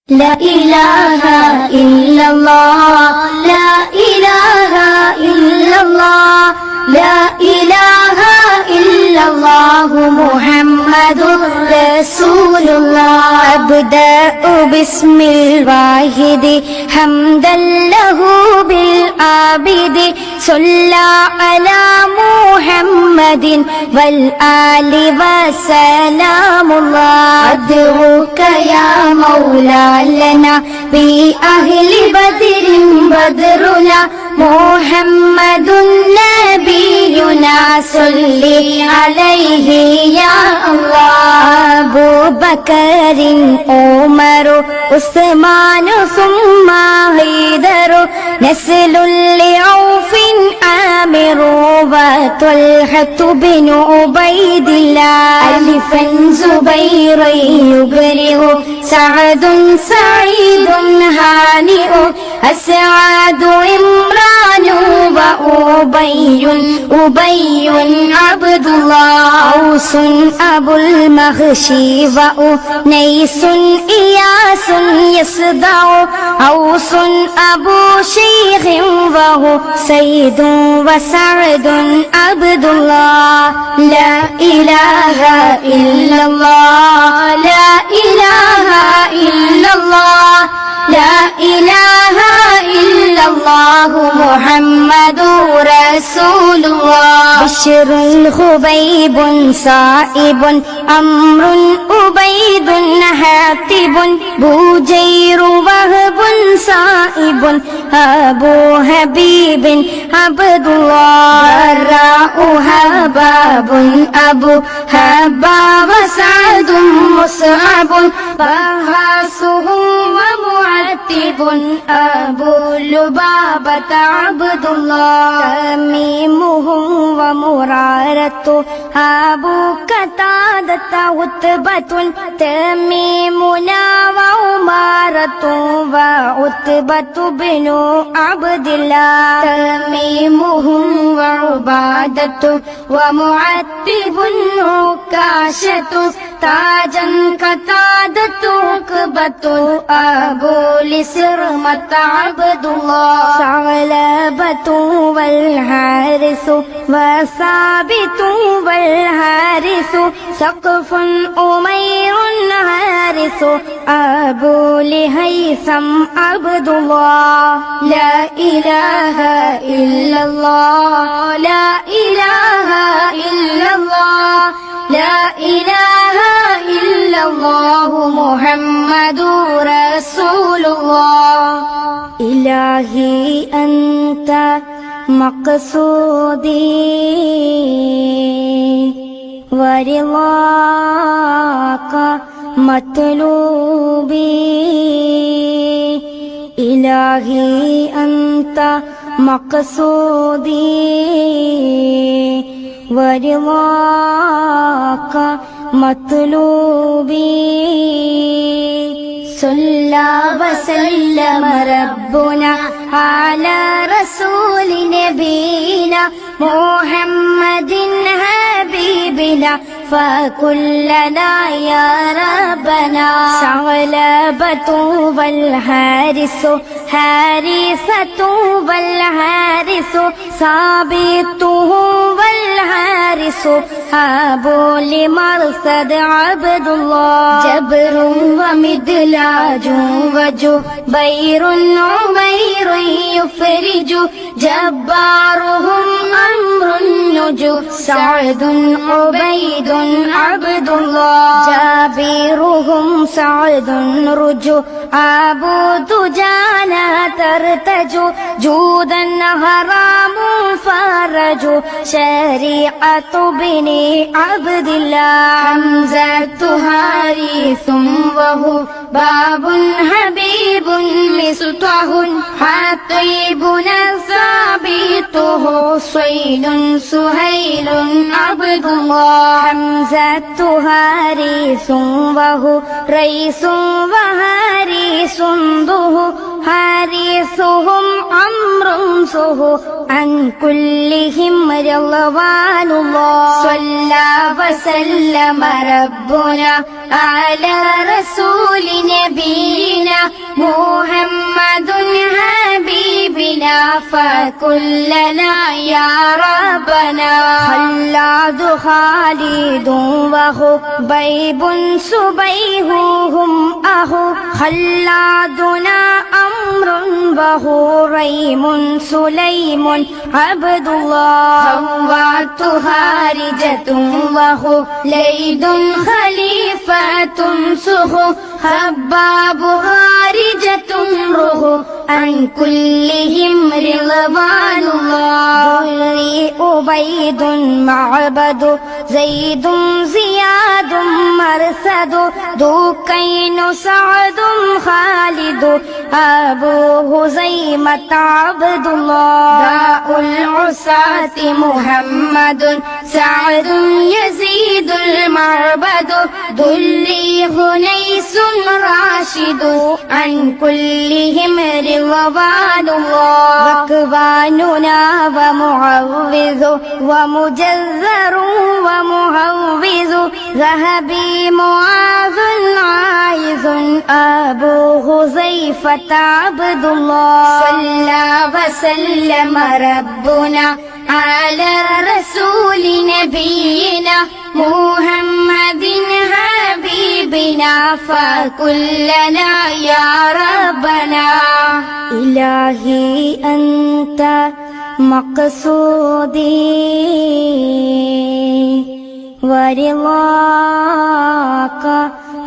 لا إله إلا الله لا إله إلا الله لا إله إلا الله محمد رسول الله أبدأ باسم الواحد حمدا له بالعابد صلى على محمد والآل وسلام الله أدعوك يا مولا لنا بأهل بدر بدرنا محمد نبينا صل عليه يا الله أبو بكر عمر عثمان ثم حيدر نسل لعوف عامر وطلحة بن عبيد الله ألفا زبير يبرئ سعد سعيد هانئ أسعد عمران وأبي عبد الله أوس أبو المغشي وأنيس إياس يصدع أوس أبو شيخ وهو سيد وسعد عبد الله لا إله إلا الله لا إله إلا الله لا إله إلا الله محمد رسول الله بشر خبيب صائب أمر أبيد حاتب بوجير وهب صائب أبو حبيب عبد الله راء هباب أبو هبا وسعد مصعب بهاسه ومعتب أبو لبابة عبد الله تميمهم ومرارة أبو قتادة عتبة تميمنا وعمارة وعتبة بن عبد الله تميمهم وعبادة ومعتب عكاشة تاجا قتادة عقبة أبو لسرمة عبد الله ثعلبة والحارث وثابت والحارث سقف أمير حارث أبو لهيثم عبد الله لا إله إلا الله لا إله إلا الله لا إله إلا الله محمد رسول الله إلهي أنت مقصودي ورضاك مطلوبي إلهي أنت مقصودي ورضاك مطلوبي صلى وسلم ربنا على رسول نبينا محمد حبيبنا فكلنا يا ربنا ثعلبة والحارث حارثة والحارث ثابته والحارث أبو لمرصد عبد الله جبر ومدلاج وجبير عمير يفرج جبارهم أمر النجو سعد عبيد عبد الله جابرهم سعد رجو أبو دجانا ترتجو جودا حرام فرج شريعة بني عبد الله حمزة حارث وهو باب حبيب مصطح حطيبنا ثابته صيد سهيل عبد الله حمزة حارث وهو ريس وحارث ذه حارثهم عمرو صه عن كلهم رضوان الله صلى وسلم ربنا على رسول نبينا محمد حبيبنا فكلنا يا ربنا خلاد خالد وخبيب سبيههم أخو خلادنا أمر وهريم سليم عبد الله خوات خارجة وخليد خليفة سخو خباب خارجة روح عن كلهم رضوان الله ذري أبيد معبد زيد زياد مرثد ذوكين سعد خالد أبو هزيمة عبد الله داء العساة محمد سعد يزيد المعبد ذلي هنيس راشد عن كلهم رضوان الله ركباننا ومعوذ ومجذر ومهوذ ذهبي معاذ عايذ أبو حذيفة عبد الله صلى وسلم ربنا على رسول نبينا محمد حبيبنا فكلنا يا ربنا إلهي أنت مقصودي ورضاك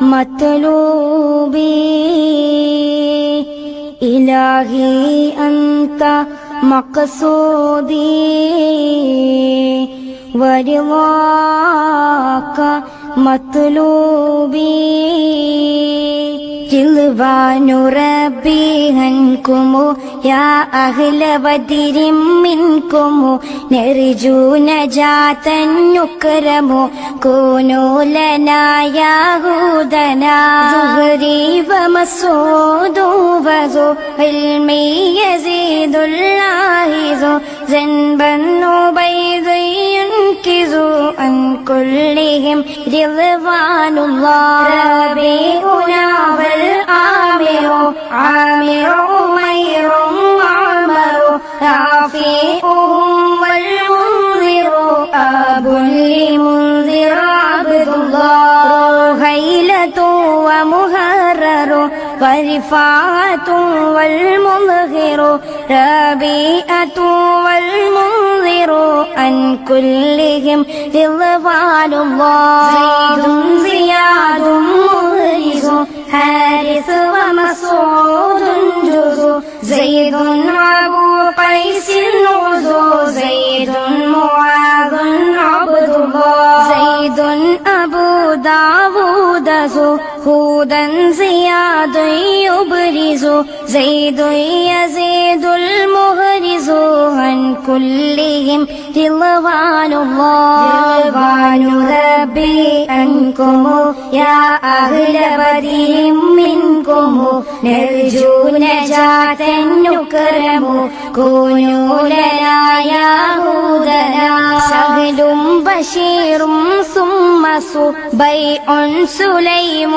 مطلوبي إلهي أنت مقصودي ورضاك مطلوبي رضوان ربي عنكم يا أهل بدر منكم نرجو نجاة نكرم كونوا لنا يهودنا زهري ومسعود وذو علمي يزيد اللاهظ ذنبا عبيد ينكز عن كلهم رضوان الله ربيعنا والآمر عامر أمير وعمر رافئهم والمنذر أب لمنذر عبد الله رهيلة ومهرر ورفاعة والمظهر ربيئة والمنذر عن كلهم رضوان الله زيد زياد مغرز حارث ومسعود جزو زيد أبو قيس غزو زيد معاذ عبد الله زيد أبو داود هودا زياد يبرز زيد يزيد المهرز عن كلهم رضوان الله رضوان ربي عنكم يا أهل بدر منكم نرجو نجاة نكرم كونوا لنا يهودنا سهل بشير ثم بيع سليم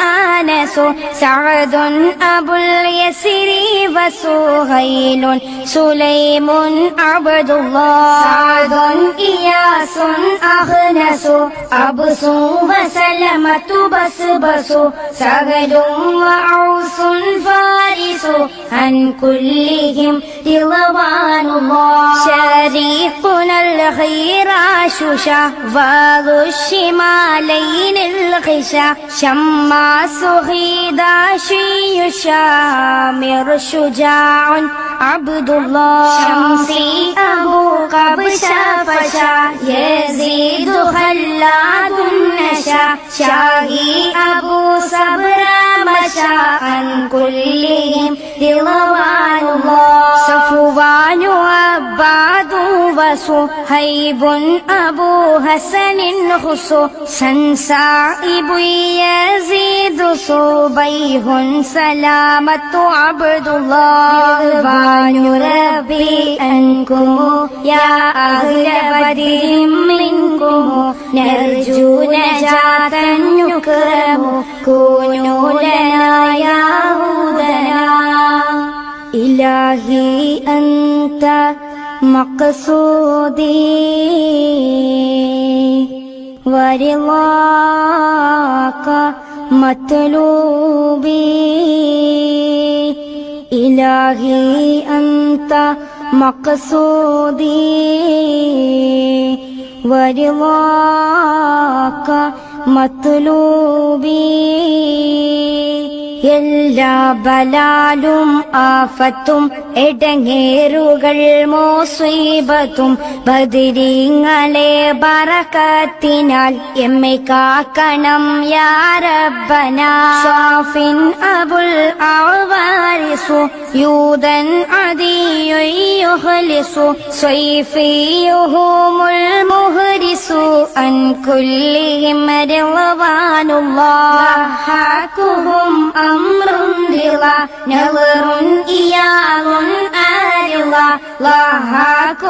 آنس سعد أبو اليسر وسهيل سليم عبد الله سعد إياس أخنس أبس وسلمة بسبس سهل وعوس فارس عن كلهم رضوان الله شريقنا الخيراش شهوذ الشمالين الخشا شماس خيداشي شامر شجاع عبد الله شمسي أبو قبشة فشا يزيد خلاد نشا شاهي أبو صبر مشى عن كلهم رضوان الله صفوان عباد وصهيب أبو حسن خصو سنسائب يزيد صبيه سلامة عبد الله رضوان ربي عنكم يا أهل بدر منكم نرجو نجاة نكرم كونوا لنا يهود إلهي أنت مقصودي ورضاك مطلوبي إلهي أنت مقصودي ورضاك مطلوبي എല്ലാ ബലാലും ആഫത്തും ഇടങ്ങേറുകൾ മുസീബത്തും ബദരീങ്ങളെ ബറകത്തിനാൽ എമ്മെ കാക്കണം യാ റബ്ബന സാഫിൻ അബുൽ അവാരിസു യൂദൻ അദിയു യുഖ്ലിസു സ്വൈഫിയുഹുമുൽ മുഹ്രിസു അൻ കുല്ലിഹിം റിളവാനുല്ലാഹ് ഹഖുഹും أمر رضا نظر إياه آرضا ضحاك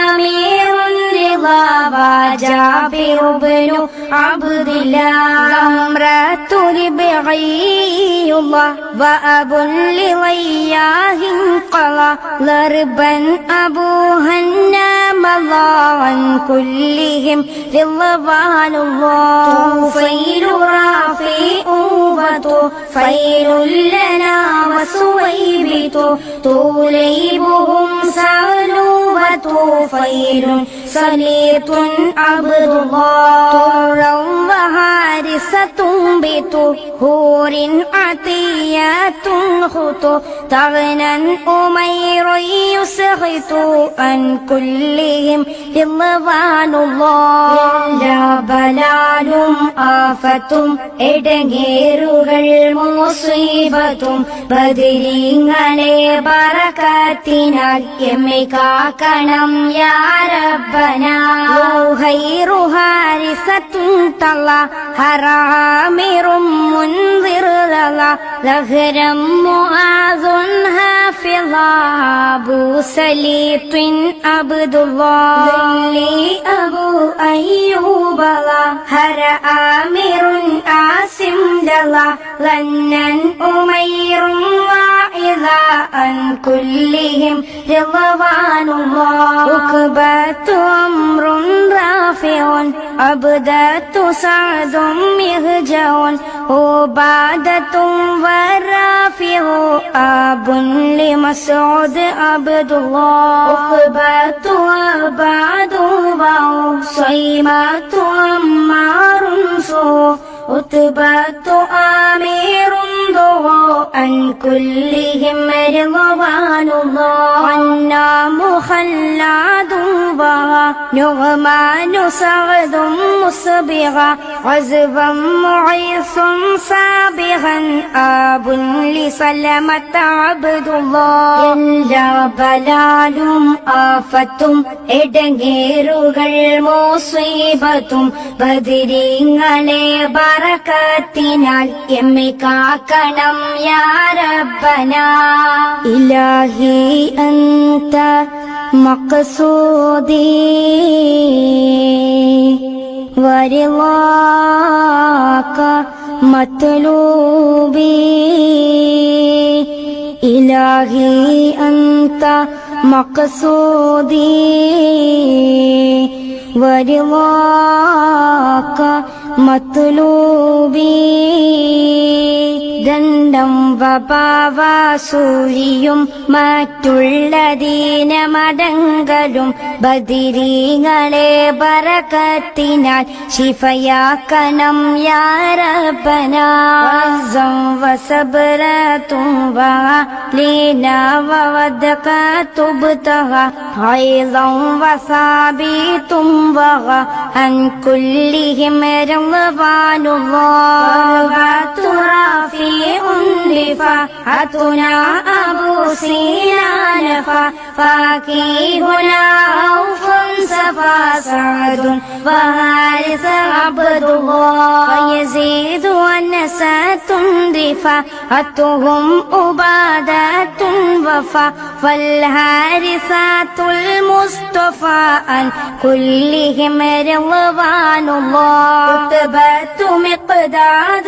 أمير رضا وجابر بن عبد الله زمرة ربعي الله وأبو لغياه انقضى ضربا أبوها النام عن كلهم رضوان الله طفيل رافع فيل لنا وسويبت توليبهم سالوبة فيل سليط عبد الله طرا وهارسة بطهور عطيات خطو تغنى أمير يسخط عن كلهم رضوان الله إلا بلال آفة ഇടങ്ങേറുകൾ മുസീബത്തും ബദരീങ്ങളെ ബറകത്തിനാൽ എമ്മെ കാക്കണം യാ റബ്ബന ഖൈറു ഹാരിസത്തുൻ തല്ല ഹറാമിറും മുൻദിർ ലഹരം മുആസുൻ ഹാഫിള അബൂ സലീത്തിൻ അബ്ദുല്ലാഹ് അബൂ അയ്യൂബ ഹര ആമിറുൻ ആസിം ദലാ ലന്നൻ ഉമൈറും വാഇദാ അൻ കുല്ലിഹിം റിളവാനുല്ലാഹ് ഉഖബത്തു അംറുൻ റാഫിഉൻ അബ്ദത്തു സഅദും മിഹ്ജഉൻ ഉബാദത്തും വറാഫിഉ അബുൻ ലിമസ്ഊദ് അബ്ദുല്ലാഹ് ഉഖബത്തു അബാദു വഉ സ്വൈമത്തു അമ്മാറുൻ സു عتبة آمير ضوى عن كلهم رضوان الله عنا مخلد ضوى نغمان سعد مسبغا عزبا معيص سابغا آب لسلمة عبد الله എല്ലാ ബലാലും ആഫത്തും ഇടങ്ങേറുകൾ മുസീബത്തും ബദരീങ്ങളെ ബറകത്തിനാൽ എമ്മെ കാക്കണം യാ റബ്ബന ഇലാഹി അൻത മഖ്സൂദി വറിളാക മത്ലൂബി ഇലാഹി അൻത മഖ്സൂദി വറിളാക മത്ലൂബി ദണ്ഡം വപാവാസൂരിയും മറ്റുള്ള ദീനമടങ്കലും ബദരീങ്ങളെ ബറകത്തിനാൽ ശിഫയാക്കണം യാ റബ്ബന വസം വസബ്റതും വലീന വവദ്കതുബ്തഹ ഐദം വസാബിതും വഗ അൻ കുല്ലിഹിം റളവാനുല്ലാഹ് رفيع لفحتنا أبو سينان فاكيهنا أوف سفا سعد وهارث عبد الله ويزيد ونسات رفعتهم أبادة وفا فالهارثات المصطفى عن كلهم رضوان الله عتبة مقداد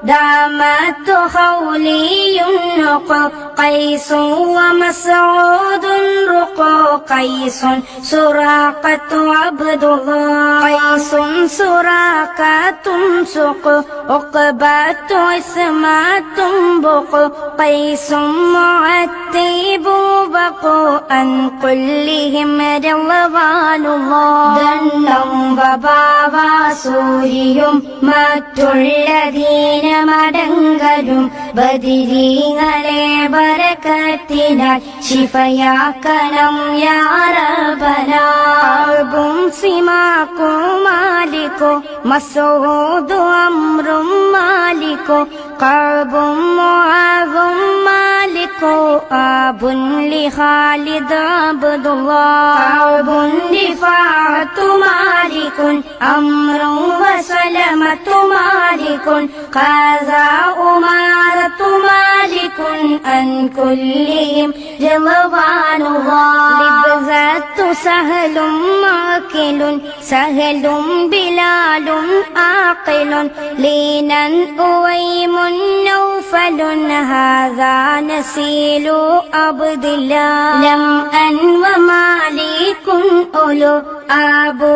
دامت قولي نق قيس ومسعود رق قيس سراقة عبد الله قيس سراقة سق عقبة اسمة بق قيس معتب بق عن كلهم رضوان الله ദണ്ണം വബാവാസൂരിയും മറ്റുള്ളതീന മടങ്ങലും ബദിരീങ്ങളെ ബരക്കത്തിനാൽ ശിഫയാക്കണം യാ റബ്ബനാ അബും സിമാക്കും മാലിക്കോ മസൂദു അംറും മാലിക്കോ കഅബും മുആദും മാലിക്കോ അബുൻ ലിഖാലിദ് അബ്ദുല്ലാഹ് കഅബുൻ റിഫാഅത്തു മാലികുൻ അംറും വസലമത്തു മാലികുൻ ഖാസാ ഉമാറത്തു മാലികുൻ അൻ കുല്ലിഹിം റളവാനുല്ലാഹ് ലിബ്സത്തു സഹലും മാകിലുൻ സഹലും ബിലാലും ആഖിലുൻ ലീനൻ ഉവൈമുൻ നൗഫലുൻ ഹാദാ നസീലു അബ്ദില്ലാഹ് ലം അൻ വമാലികുൻ ഉലു അബു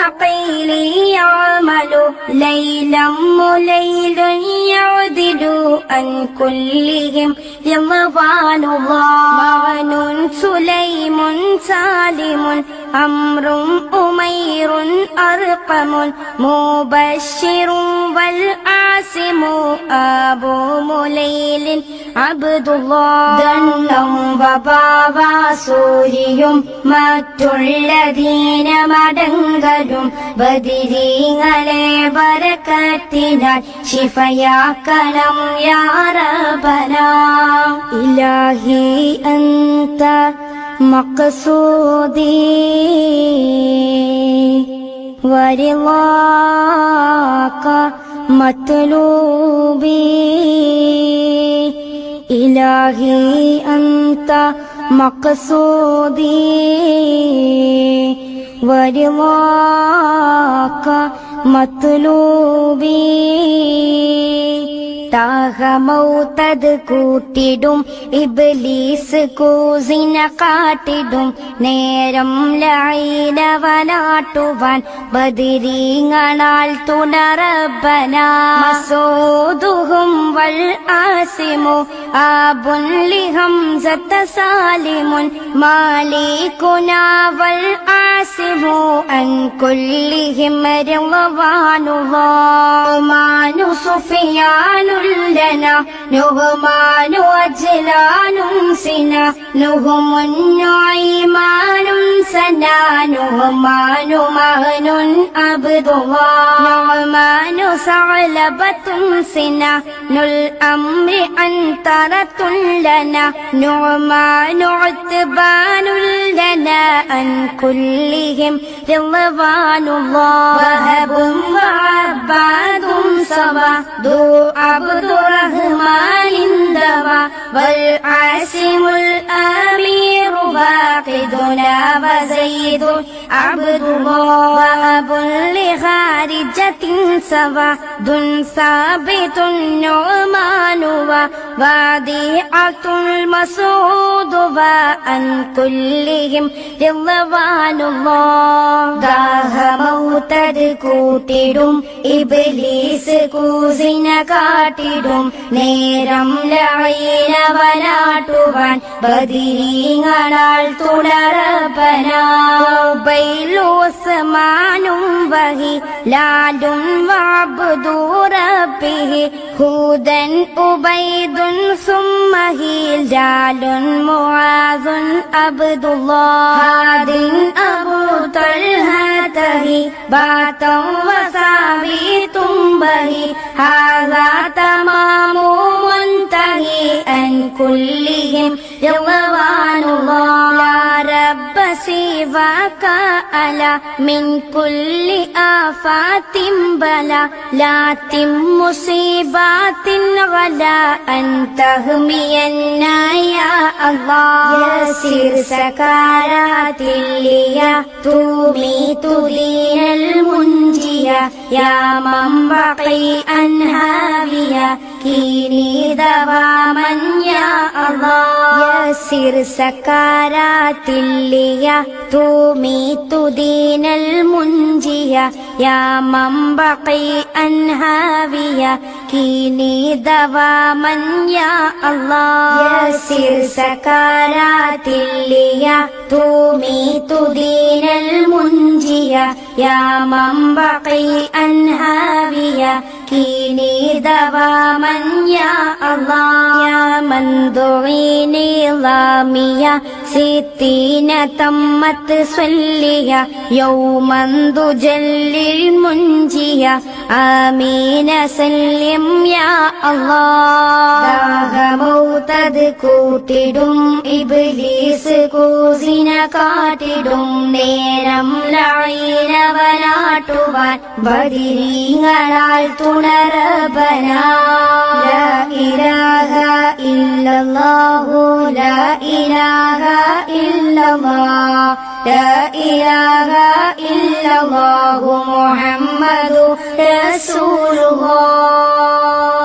അഖീലി യഅമലു ലൈലം മുലൈലുൻ യഅദിലു അൻ കുല്ലിഹിം റളവാനുല്ലാഹ് മഅനുൻ സുലൈമുൻ സാലിമുൻ അംറും ഉമൈറുൻ അർഖമുൻ മുബശ്ശിറുൻ വൽ ആസിമു അബു മുലൈലിൻ അബ്ദുല്ലാഹ് ദണ്ണം വബാവാസൂരിയും മറ്റുള്ളതീന മടങ്ങലും ബദിരീങ്ങളെ ബരക്കത്തിനാൽ ശിഫയാക്കണം യാ റബ്ബനാ ഇലാഹി അൻത മഖ്സൂദി വരിളാക മത്ലൂബി ഇലാഹി അൻത മഖ്സൂദി വരിളാക മത്ലൂബി താഹമൗതത് കൂട്ടിടും ഇബ്ലീസ് കൂസിന കാട്ടിടും നേരം ലൈനവനാട്ടുവാൻ ബദിരീങ്ങളാൽ തുണറബ്ബനാ മസൂദുഹും വൽ ആസിമു ആബുൻ ലിഹംസത സാലിമുൻ മാലികുനാ വൽ ആസിമു അൻ കുല്ലിഹിം റളവാനുല്ലാഹ് മാനു സുഫിയാനു لنا نهمان وجلان سنا نهم نعيمان سنا نهمان مهن عبد الله نعمان ثعلبة سنا الأمر أنترة لنا نعمان عتبان لنا عن كلهم رضوان الله وهب وعباد صبا ذو عبد الرحمن دوا والعاصم الأمير باقدنا وزيد عبد الله وأب لخارجة سواد ثابت النعمان ووديعة المسعود وأن كلهم رضوان الله ദാഹമൗതത് കൂട്ടിടും ഇബ്ലീസ് കൂസിന കാട്ടിടും നേരം ലൈനവനാട്ടുവാൻ ബദിരീങ്ങളാൽ തുണറബ്ബനാ ഉസ്മാനും വഹി ലാലും വഅബ്ദു റബ്ബിഹി ഹൂദൻ ഉബൈദുൻ സുമ്മഹി ജാലുൻ മുആദുൻ അബ്ദുല്ലാഹ് ഹാദിൻ അബൂ തൽഹതഹി ബാതം വസാബിതും ബഹി ഹാദാ തമാമു മുൻതഹി അൻ കുല്ലിഹിം റളവാനുല്ലാഹ് ലാ റബ്ബ സിവാക അല മിൻ കുല്ലി ആഫാത്തിൻ ബല ലാ തിം മുസീബാത്തിൻ ولا أن تهمينا يا الله يسر سكرات الليا تميت دين المنجية يا من بقي أنهابيا كيني دواما يا الله يسر سكرات الليا تميت دين المنجية يا من بقي أنهابيا كيني دواما يا الله يسر سكرات الليا تميت دين المنجية يا من بقي أنهابيا كيني دواما يا الله يا من دعيني ضامية 60 تمت صلية يوما تجلي المنجية آمين سلم يا الله ദാഹമൗതത് കൂട്ടിടും ഇബ്ലീസ് കൂസിന കാട്ടിടും നേരം ലഈനവനാട്ടുവാൻ ബദിരീങ്ങളാൽ തുണറബനാ ലാ ഇലാഹ ഇല്ലല്ലാഹു ലാ ഇലാഹ ഇല്ലല്ലാഹ് ലാ ഇലാഹ ഇല്ലല്ലാഹു മുഹമ്മദു റസൂലുള്ളാഹ്